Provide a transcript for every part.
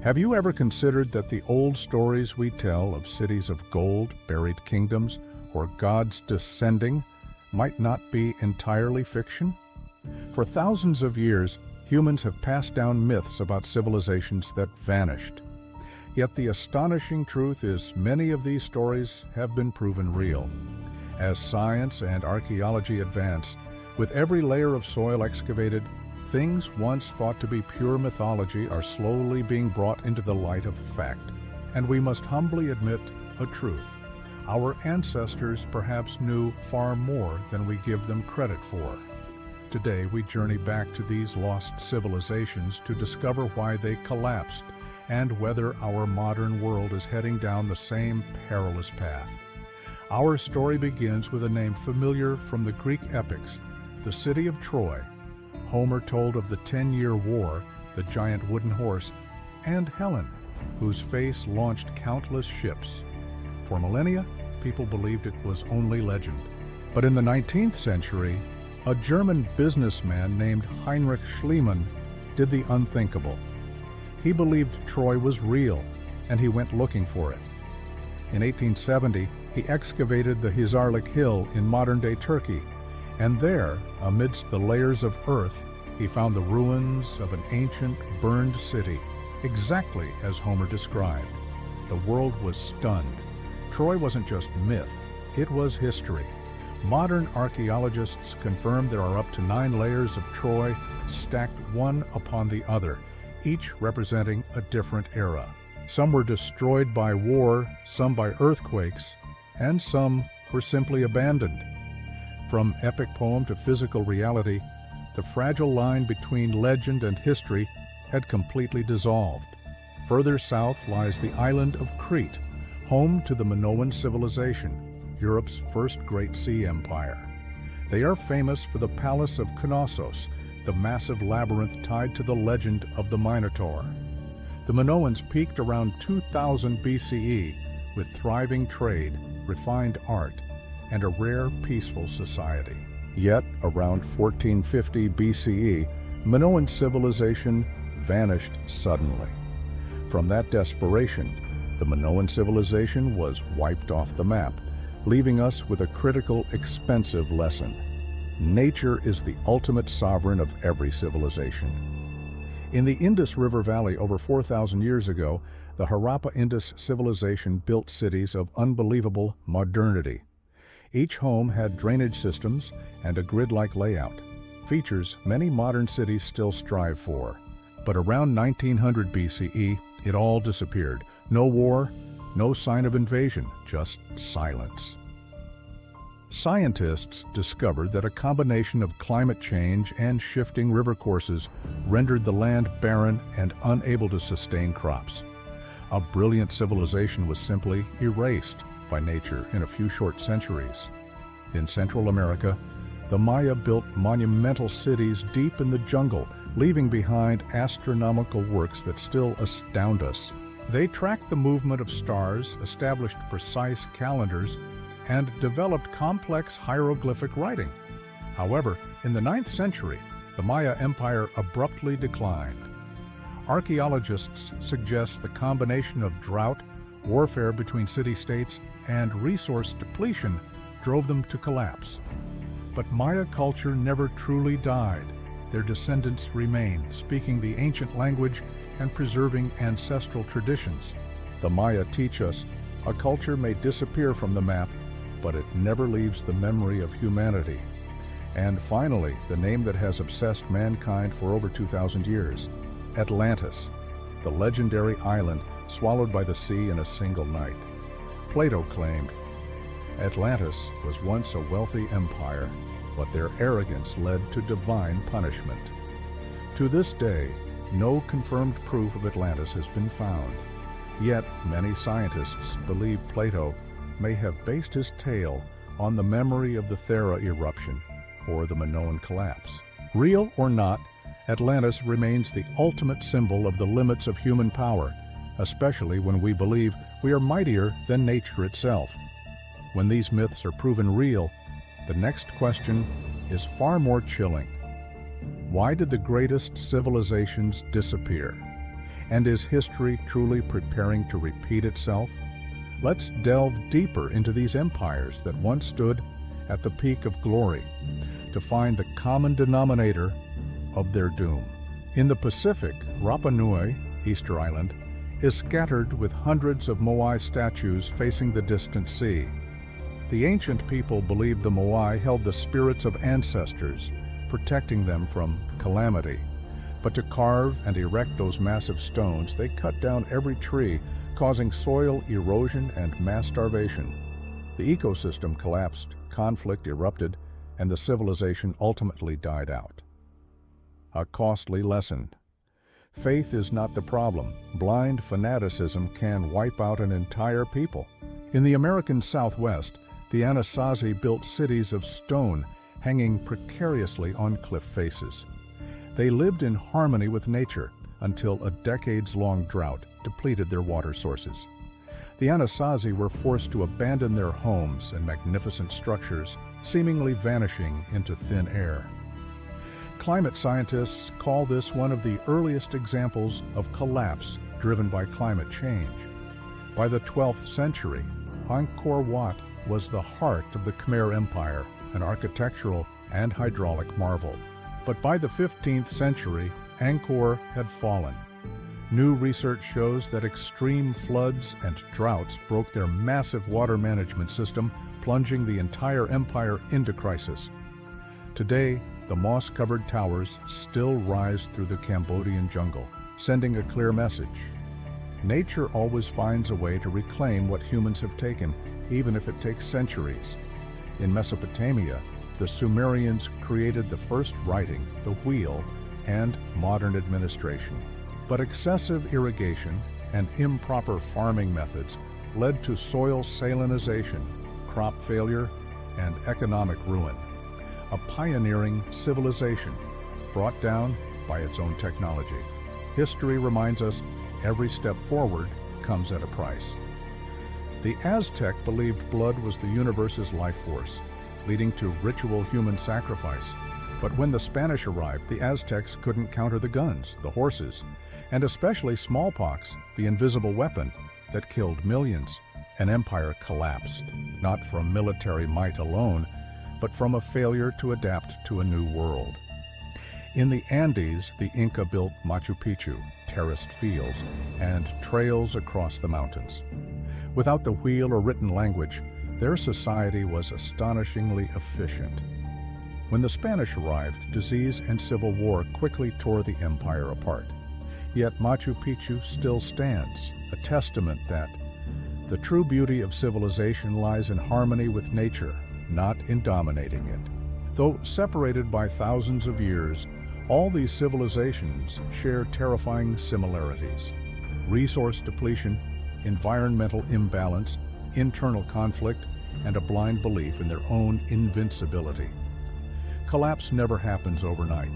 Have you ever considered that the old stories we tell of cities of gold, buried kingdoms, or gods descending might not be entirely fiction? For thousands of years, humans have passed down myths about civilizations that vanished. Yet the astonishing truth is many of these stories have been proven real. As science and archaeology advance, with every layer of soil excavated, things once thought to be pure mythology are slowly being brought into the light of fact. And we must humbly admit a truth. Our ancestors perhaps knew far more than we give them credit for. Today we journey back to these lost civilizations to discover why they collapsed and whether our modern world is heading down the same perilous path. Our story begins with a name familiar from the Greek epics, the city of Troy. Homer told of the 10-year war, the giant wooden horse, and Helen, whose face launched countless ships. For millennia, people believed it was only legend. But in the 19th century, a German businessman named Heinrich Schliemann did the unthinkable. He believed Troy was real, and he went looking for it. In 1870, he excavated the Hisarlik Hill in modern-day Turkey, and there, amidst the layers of earth, he found the ruins of an ancient, burned city, exactly as Homer described. The world was stunned. Troy wasn't just myth, it was history. Modern archaeologists confirm there are up to 9 layers of Troy stacked one upon the other, each representing a different era. Some were destroyed by war, some by earthquakes, and some were simply abandoned. From epic poem to physical reality, the fragile line between legend and history had completely dissolved. Further south lies the island of Crete, home to the Minoan civilization, Europe's first great sea empire. They are famous for the Palace of Knossos, the massive labyrinth tied to the legend of the Minotaur. The Minoans peaked around 2000 BCE with thriving trade, refined art, and a rare, peaceful society. Yet, around 1450 BCE, Minoan civilization vanished suddenly. From that desperation, the Minoan civilization was wiped off the map, leaving us with a critical, expensive lesson. Nature is the ultimate sovereign of every civilization. In the Indus River Valley over 4,000 years ago, the Harappa Indus civilization built cities of unbelievable modernity. Each home had drainage systems and a grid-like layout, features many modern cities still strive for. But around 1900 BCE, it all disappeared. No war, no sign of invasion, just silence. Scientists discovered that a combination of climate change and shifting river courses rendered the land barren and unable to sustain crops. A brilliant civilization was simply erased by nature in a few short centuries. In Central America, the Maya built monumental cities deep in the jungle, leaving behind astronomical works that still astound us. They tracked the movement of stars, established precise calendars, and developed complex hieroglyphic writing. However, in the 9th century, the Maya Empire abruptly declined. Archaeologists suggest the combination of drought, warfare between city-states, and resource depletion drove them to collapse. But Maya culture never truly died. Their descendants remain, speaking the ancient language and preserving ancestral traditions. The Maya teach us a culture may disappear from the map, but it never leaves the memory of humanity. And finally, the name that has obsessed mankind for over 2,000 years, Atlantis, the legendary island swallowed by the sea in a single night. Plato claimed, Atlantis was once a wealthy empire, but their arrogance led to divine punishment. To this day, no confirmed proof of Atlantis has been found. Yet, many scientists believe Plato may have based his tale on the memory of the Thera eruption, or the Minoan collapse. Real or not, Atlantis remains the ultimate symbol of the limits of human power, especially when we believe we are mightier than nature itself. When these myths are proven real, the next question is far more chilling. Why did the greatest civilizations disappear? And is history truly preparing to repeat itself? Let's delve deeper into these empires that once stood at the peak of glory to find the common denominator of their doom. In the Pacific, Rapa Nui, Easter Island, is scattered with hundreds of Moai statues facing the distant sea. The ancient people believed the Moai held the spirits of ancestors, protecting them from calamity. But to carve and erect those massive stones, they cut down every tree, causing soil erosion and mass starvation. The ecosystem collapsed, conflict erupted, and the civilization ultimately died out. A costly lesson. Faith is not the problem. Blind fanaticism can wipe out an entire people. In the American Southwest, the Anasazi built cities of stone hanging precariously on cliff faces. They lived in harmony with nature until a decades-long drought depleted their water sources. The Anasazi were forced to abandon their homes and magnificent structures, seemingly vanishing into thin air. Climate scientists call this one of the earliest examples of collapse driven by climate change. By the 12th century, Angkor Wat was the heart of the Khmer Empire, an architectural and hydraulic marvel. But by the 15th century, Angkor had fallen. New research shows that extreme floods and droughts broke their massive water management system, plunging the entire empire into crisis. Today, the moss-covered towers still rise through the Cambodian jungle, sending a clear message. Nature always finds a way to reclaim what humans have taken, even if it takes centuries. In Mesopotamia, the Sumerians created the first writing, the wheel, and modern administration. But excessive irrigation and improper farming methods led to soil salinization, crop failure, and economic ruin. A pioneering civilization brought down by its own technology. History reminds us every step forward comes at a price. The Aztec believed blood was the universe's life force, leading to ritual human sacrifice. But when the Spanish arrived, the Aztecs couldn't counter the guns, the horses, and especially smallpox, the invisible weapon that killed millions. An empire collapsed, not from military might alone, but from a failure to adapt to a new world. In the Andes, the Inca built Machu Picchu, terraced fields, and trails across the mountains. Without the wheel or written language, their society was astonishingly efficient. When the Spanish arrived, disease and civil war quickly tore the empire apart. Yet Machu Picchu still stands, a testament that the true beauty of civilization lies in harmony with nature, not in dominating it. Though separated by thousands of years, all these civilizations share terrifying similarities. Resource depletion, environmental imbalance, internal conflict, and a blind belief in their own invincibility. Collapse never happens overnight.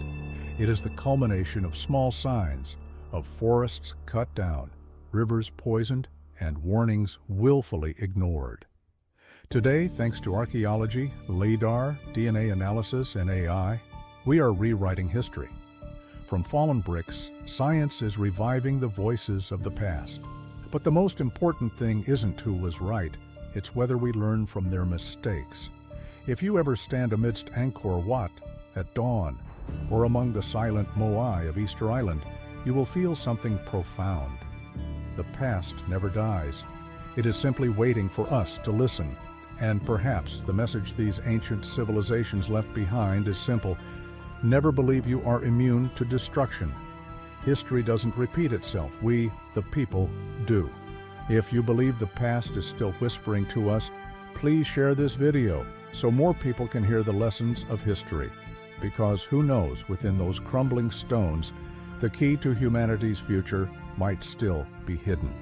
It is the culmination of small signs, of forests cut down, rivers poisoned, and warnings willfully ignored. Today, thanks to archaeology, LIDAR, DNA analysis, and AI, we are rewriting history. From fallen bricks, science is reviving the voices of the past. But the most important thing isn't who was right, it's whether we learn from their mistakes. If you ever stand amidst Angkor Wat at dawn, or among the silent Moai of Easter Island, you will feel something profound. The past never dies. It is simply waiting for us to listen. And perhaps the message these ancient civilizations left behind is simple: never believe you are immune to destruction. History doesn't repeat itself. We, the people, do. If you believe the past is still whispering to us, please share this video so more people can hear the lessons of history. Because who knows, within those crumbling stones, the key to humanity's future might still be hidden.